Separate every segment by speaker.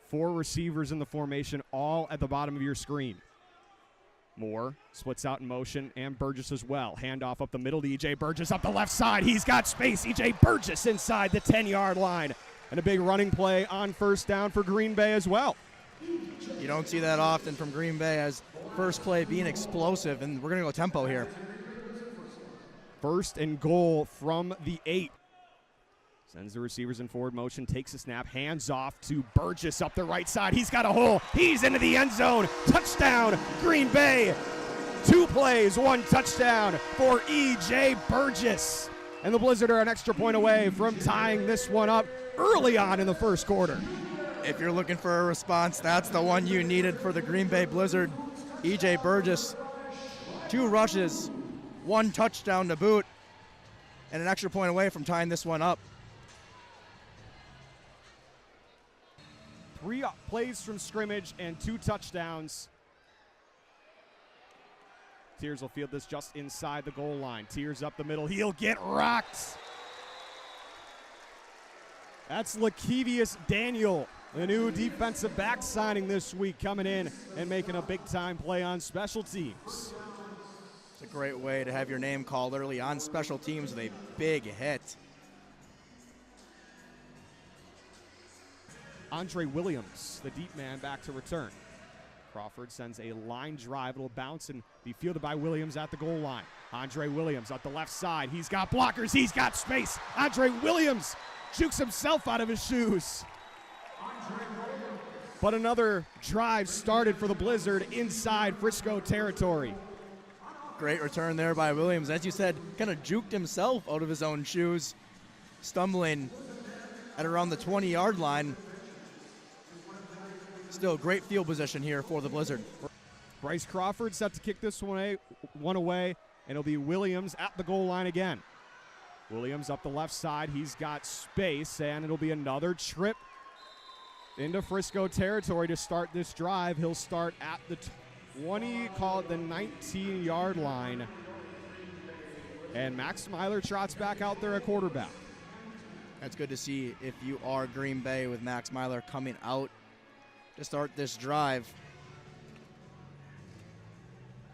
Speaker 1: 4 receivers in the formation, all at the bottom of your screen. Moore splits out in motion, and Burgess as well. Handoff up the middle to E.J. Burgess up the left side. He's got space. E.J. Burgess inside the 10-yard line. And a big running play on first down for Green Bay as well.
Speaker 2: You don't see that often from Green Bay, as first play being explosive, and we're going to go tempo here.
Speaker 1: First and goal from the 8. Sends the receivers in forward motion, takes a snap, hands off to Burgess up the right side. He's got a hole. He's into the end zone. Touchdown, Green Bay. 2 plays, 1 touchdown for E.J. Burgess. And the Blizzard are an extra point away from tying this one up early on in the first quarter.
Speaker 2: If you're looking for a response, that's the one you needed for the Green Bay Blizzard. E.J. Burgess, 2 rushes, 1 touchdown to boot, and an extra point away from tying this one up.
Speaker 1: 3 plays from scrimmage and 2 touchdowns. Tears will field this just inside the goal line. Tears up the middle. He'll get rocked. That's Lakevius Daniel, the new defensive back signing this week, coming in and making a big-time play on special teams.
Speaker 2: It's a great way to have your name called early on special teams with a big hit.
Speaker 1: Andre Williams, the deep man, back to return. Crawford sends a line drive. It'll bounce and be fielded by Williams at the goal line. Andre Williams at the left side. He's got blockers. He's got space. Andre Williams jukes himself out of his shoes. But another drive started for the Blizzard inside Frisco territory.
Speaker 2: Great return there by Williams. As you said, kind of juked himself out of his own shoes, stumbling at around the 20-yard line. Still great field position here for the Blizzard.
Speaker 1: Bryce Crawford set to kick this one away, and it'll be Williams at the goal line again. Williams up the left side. He's got space, and it'll be another trip into Frisco territory to start this drive. He'll start at the 20, call it the 19-yard line. And Max Myler trots back out there at quarterback.
Speaker 2: That's good to see if you are Green Bay, with Max Myler coming out to start this drive.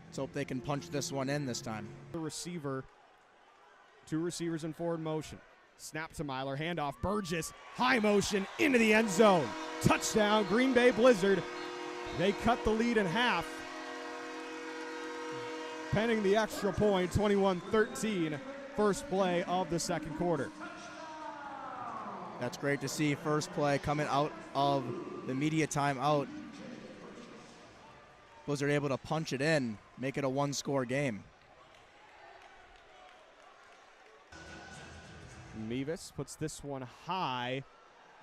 Speaker 2: Let's hope they can punch this one in this time.
Speaker 1: The receiver, 2 receivers in forward motion. Snap to Myler, handoff, Burgess, high motion into the end zone. Touchdown, Green Bay Blizzard. They cut the lead in half, penning the extra point, 21-13, first play of the second quarter.
Speaker 2: That's great to see. First play coming out of the media timeout. Blizzard able to punch it in, make it a 1-score game.
Speaker 1: Mevis puts this one high,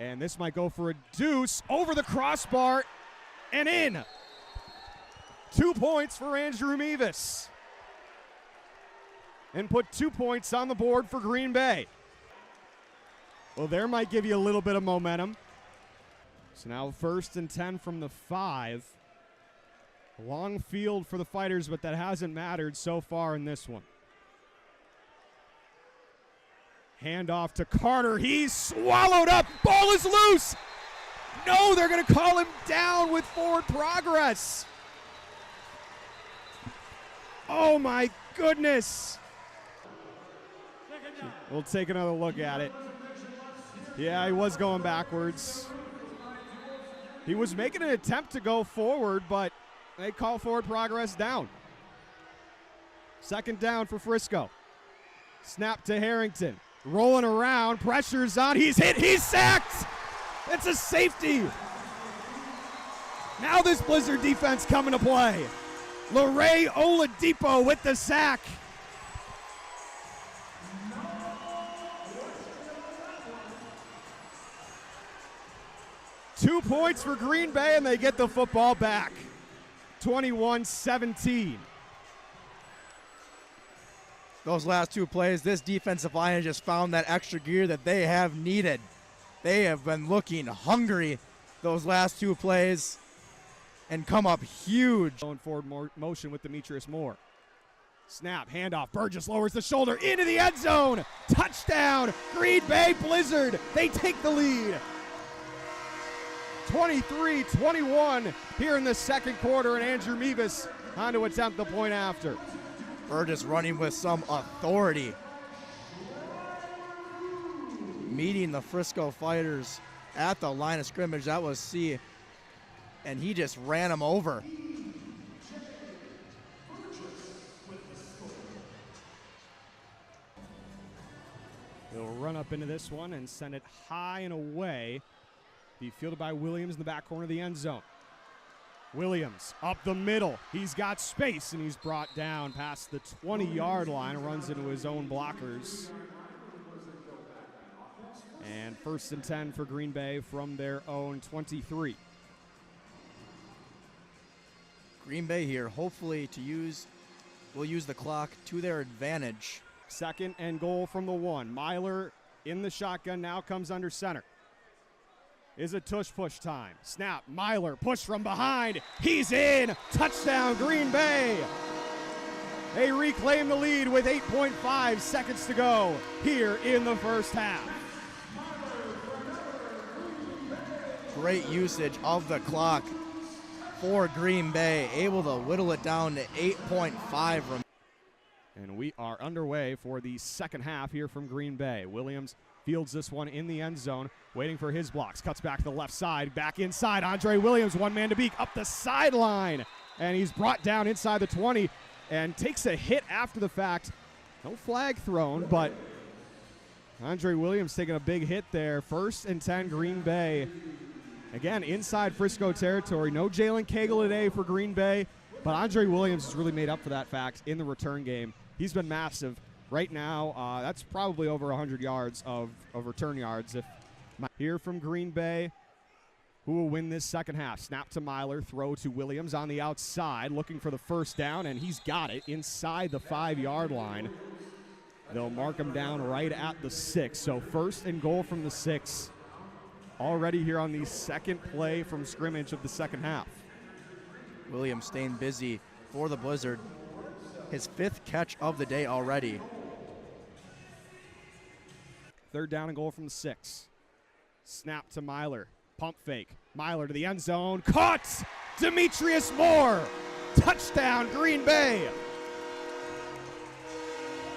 Speaker 1: and this might go for a deuce over the crossbar and in. 2 points for Andrew Mevis, and put 2 points on the board for Green Bay. Well, there might give you a little bit of momentum. So now 1st and 10 from the 5. Long field for the Fighters, but that hasn't mattered so far in this one. Handoff to Carter. He's swallowed up. Ball is loose. No, they're going to call him down with forward progress. Oh, my goodness. We'll take another look at it. Yeah, he was going backwards. He was making an attempt to go forward, but they call forward progress down. 2nd down for Frisco. Snap to Harrington. Rolling around, pressure's on. He's hit, he's sacked. It's a safety. Now this Blizzard defense coming to play. LeRae Oladipo with the sack. Two points for Green Bay, and they get the football back. 21-17.
Speaker 2: Those last 2 plays, this defensive line has just found that extra gear that they have needed. They have been looking hungry those last 2 plays and come up huge.
Speaker 1: Going forward motion with Demetrius Moore. Snap, handoff, Burgess lowers the shoulder into the end zone. Touchdown, Green Bay Blizzard. They take the lead. 23-21 here in the second quarter, and Andrew Mevis on to attempt the point after.
Speaker 2: Burgess running with some authority, meeting the Frisco Fighters at the line of scrimmage. That was C, and he just ran him over.
Speaker 1: He'll run up into this one and send it high and away. Be fielded by Williams in the back corner of the end zone. Williams up the middle. He's got space, and he's brought down past the 20-yard line. Runs into his own blockers. And 1st and 10 for Green Bay from their own 23.
Speaker 2: Green Bay here, hopefully will use the clock to their advantage.
Speaker 1: 2nd and goal from the 1. Myler in the shotgun, now comes under center. Is a tush push time. Snap, Myler, push from behind. He's in. Touchdown, Green Bay. They reclaim the lead with 8.5 seconds to go here in the first half.
Speaker 2: Great usage of the clock for Green Bay, able to whittle it down to 8.5.
Speaker 1: And we are underway for the second half here from Green Bay. Williams fields this one in the end zone, waiting for his blocks. Cuts back to the left side, back inside. Andre Williams, one man to beat, up the sideline. And he's brought down inside the 20 and takes a hit after the fact. No flag thrown, but Andre Williams taking a big hit there. 1st and 10, Green Bay. Again, inside Frisco territory. No Jalen Cagle today for Green Bay, but Andre Williams has really made up for that fact in the return game. He's been massive. Right now, that's probably over 100 yards of return yards. Here from Green Bay, who will win this second half? Snap to Myler, throw to Williams on the outside, looking for the first down, and he's got it inside the 5-yard line. They'll mark him down right at the 6, so 1st and goal from the 6. Already here on the second play from scrimmage of the second half.
Speaker 2: Williams staying busy for the Blizzard. His 5th catch of the day already.
Speaker 1: 3rd down and goal from the 6. Snap to Myler. Pump fake. Myler to the end zone. Caught! Demetrius Moore! Touchdown, Green Bay!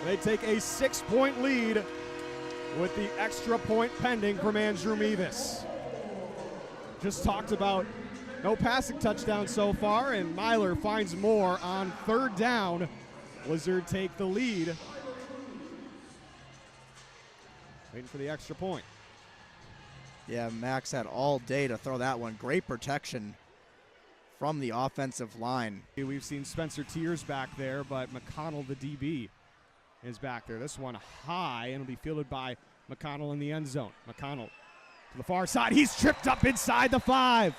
Speaker 1: They take a 6-point lead with the extra point pending from Andrew Mevis. Just talked about no passing touchdown so far, and Myler finds Moore on 3rd down. Blizzard take the lead. Waiting for the extra point.
Speaker 2: Yeah, Max had all day to throw that one. Great protection from the offensive line.
Speaker 1: We've seen Spencer Tiers back there, but McConnell, the DB, is back there. This one high, and will be fielded by McConnell in the end zone. McConnell to the far side. He's tripped up inside the 5.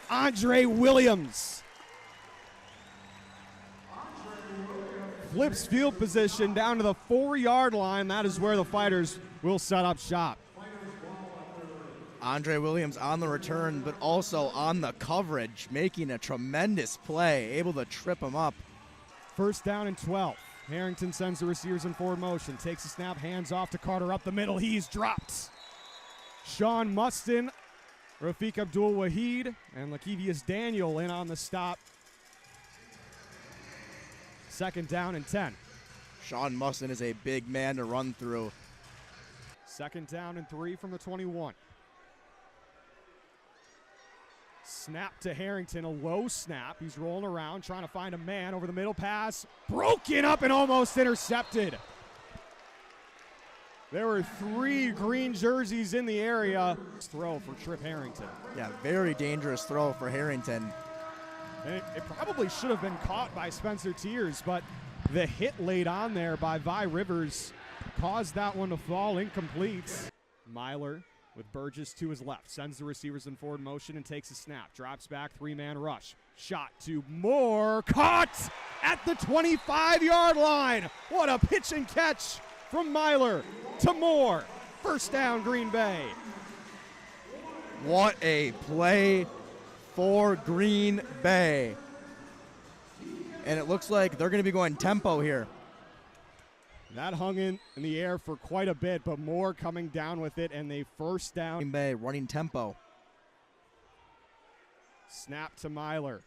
Speaker 1: Andre Williams flips field position down to the 4-yard line. That is where the Fighters will set up shop.
Speaker 2: Andre Williams on the return, but also on the coverage, making a tremendous play, able to trip him up.
Speaker 1: 1st down and 12. Harrington sends the receivers in forward motion, takes a snap, hands off to Carter up the middle. He's dropped. Sean Mustin, Rafiq Abdul-Wahid, and Lakevius Daniel in on the stop. 2nd down and 10.
Speaker 2: Sean Mustin is a big man to run through.
Speaker 1: 2nd down and 3 from the 21. Snap to Harrington, a low snap. He's rolling around, trying to find a man over the middle. Pass broken up and almost intercepted. There were 3 green jerseys in the area. Throw for Trip Harrington.
Speaker 2: Yeah, very dangerous throw for Harrington.
Speaker 1: It probably should have been caught by Spencer Tiers, but the hit laid on there by Vi Rivers caused that one to fall incomplete. Myler with Burgess to his left, sends the receivers in forward motion and takes a snap. Drops back, 3-man rush. Shot to Moore, caught at the 25-yard line. What a pitch and catch from Myler to Moore. 1st down, Green Bay.
Speaker 2: What a play for Green Bay. And it looks like they're going to be going tempo here.
Speaker 1: That hung in the air for quite a bit, but Moore coming down with it, and they 1st down.
Speaker 2: Green Bay running tempo.
Speaker 1: Snap to Myler.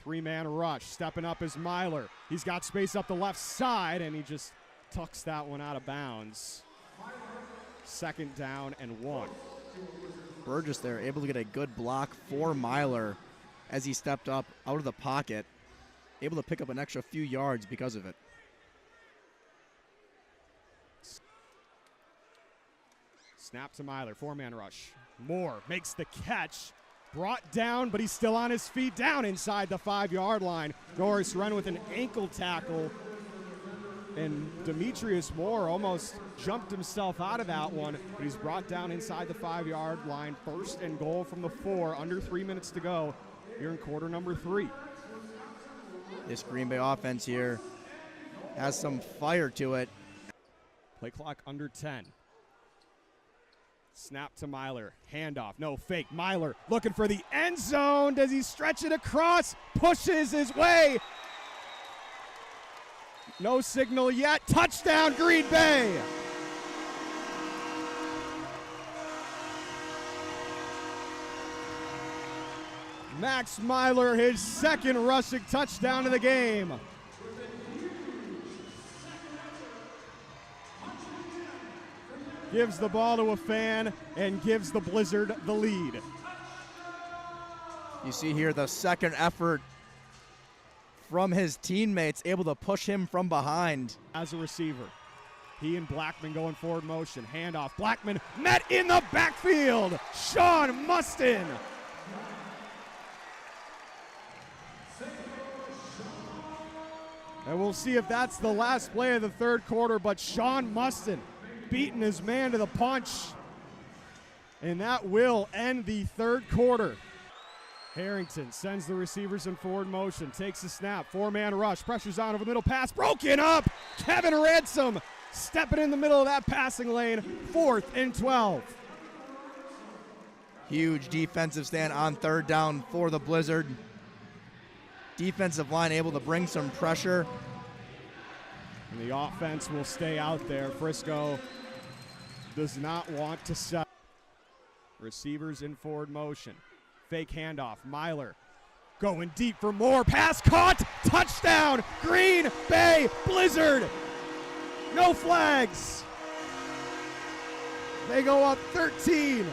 Speaker 1: Three-man rush. Stepping up is Myler. He's got space up the left side, and he just tucks that one out of bounds. 2nd down and 1.
Speaker 2: Burgess there able to get a good block for Myler as he stepped up out of the pocket, able to pick up an extra few yards because of it.
Speaker 1: Snap to Myler, 4-man rush. Moore makes the catch. Brought down, but he's still on his feet, down inside the 5-yard line. Norris Wren with an ankle tackle. And Demetrius Moore almost jumped himself out of that one, but he's brought down inside the 5-yard line. 1st and goal from the 4, under 3 minutes to go here in quarter number 3.
Speaker 2: This Green Bay offense here has some fire to it.
Speaker 1: Play clock under 10. Snap to Myler. Handoff. No fake. Myler looking for the end zone. Does he stretch it across? Pushes his way. No signal yet. Touchdown, Green Bay. Max Myler, his 2nd rushing touchdown of the game. Gives the ball to a fan and gives the Blizzard the lead.
Speaker 2: You see here the 2nd effort from his teammates, able to push him from behind.
Speaker 1: As a receiver, he and Blackman going forward motion. Handoff. Blackman met in the backfield. Sean Mustin. And we'll see if that's the last play of the 3rd quarter, but Sean Mustin beating his man to the punch. And that will end the 3rd quarter. Harrington sends the receivers in forward motion, takes the snap, 4-man rush, pressures on over the middle, pass broken up. Kevin Ransom stepping in the middle of that passing lane, 4th and 12.
Speaker 2: Huge defensive stand on 3rd down for the Blizzard. Defensive line able to bring some pressure.
Speaker 1: And the offense will stay out there. Frisco does not want to set. Receivers in forward motion. Fake handoff. Myler going deep for more. Pass caught. Touchdown. Green Bay Blizzard. No flags. They go up 13.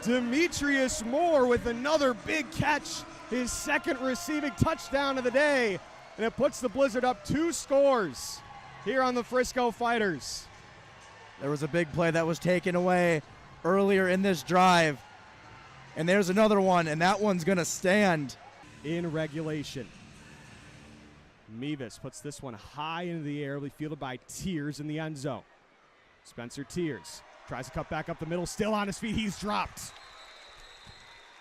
Speaker 1: Demetrius Moore with another big catch, his 2nd receiving touchdown of the day, and it puts the Blizzard up 2 scores here on the Frisco Fighters.
Speaker 2: There was a big play that was taken away earlier in this drive, and there's another one, and that one's going to stand.
Speaker 1: In regulation, Mevis puts this one high into the air, will be fielded by Tears in the end zone. Spencer Tears tries to cut back up the middle, still on his feet. He's dropped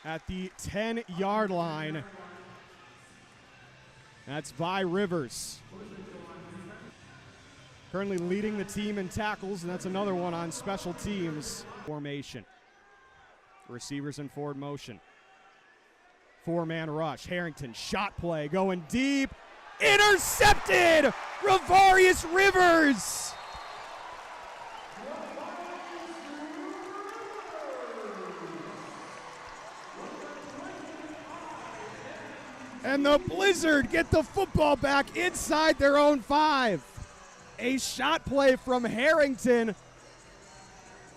Speaker 1: at the 10-yard line. That's Vi Rivers. Currently leading the team in tackles, and that's another one on special teams. Formation. Receivers in forward motion. 4-man rush. Harrington, shot play, going deep. Intercepted! Ravarius Rivers! And the Blizzard get the football back inside their own 5. A shot play from Harrington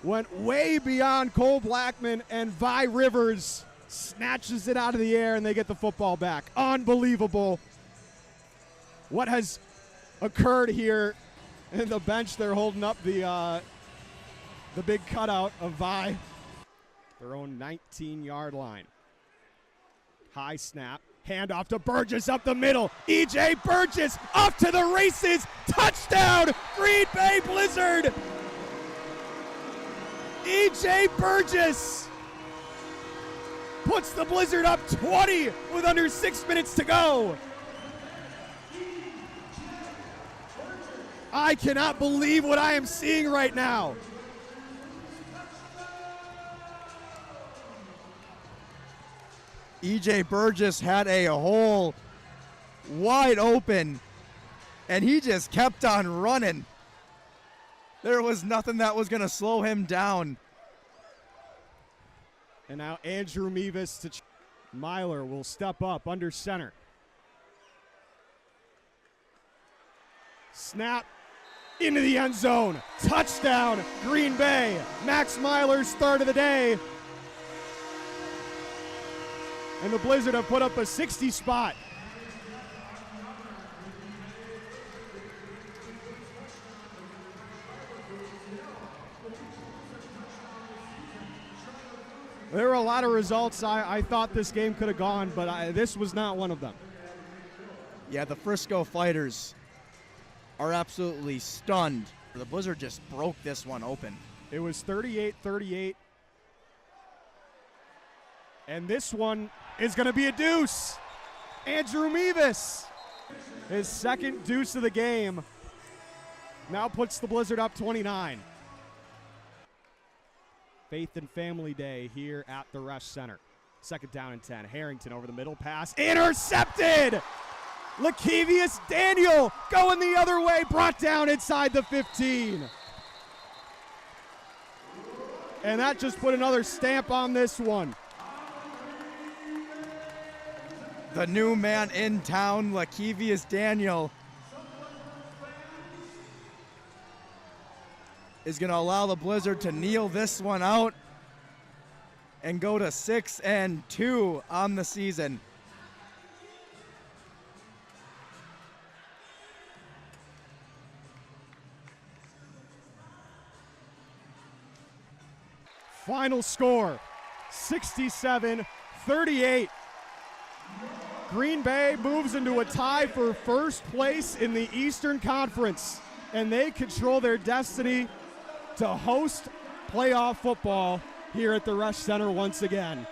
Speaker 1: went way beyond Cole Blackman, and Vi Rivers snatches it out of the air, and they get the football back. Unbelievable what has occurred here. In the bench, they're holding up the big cutout of Vi. Their own 19-yard line. High snap. Handoff to Burgess up the middle. E.J. Burgess off to the races. Touchdown, Green Bay Blizzard. E.J. Burgess puts the Blizzard up 20 with under 6 minutes to go. I cannot believe what I am seeing right now.
Speaker 2: E.J. Burgess had a hole wide open, and he just kept on running. There was nothing that was going to slow him down.
Speaker 1: And now Andrew Mevis to Myler will step up under center. Snap into the end zone. Touchdown, Green Bay. Max Myler's start of the day. And the Blizzard have put up a 60 spot. There were a lot of results I thought this game could have gone, but this was not one of them.
Speaker 2: Yeah, the Frisco Fighters are absolutely stunned. The Blizzard just broke this one open.
Speaker 1: It was 38-38. And this one is going to be a deuce. Andrew Mevis, his second deuce of the game, now puts the Blizzard up 29. Faith and Family Day here at the Rush Center. Second down and 10. Harrington over the middle pass. Intercepted! Lakevius Daniel going the other way, brought down inside the 15. And that just put another stamp on this one.
Speaker 2: The new man in town, Lakevius Daniel, is going to allow the Blizzard to kneel this one out and go to 6-2 on the season.
Speaker 1: Final score, 67-38. Green Bay moves into a tie for first place in the Eastern Conference, and they control their destiny to host playoff football here at the Rush Center once again.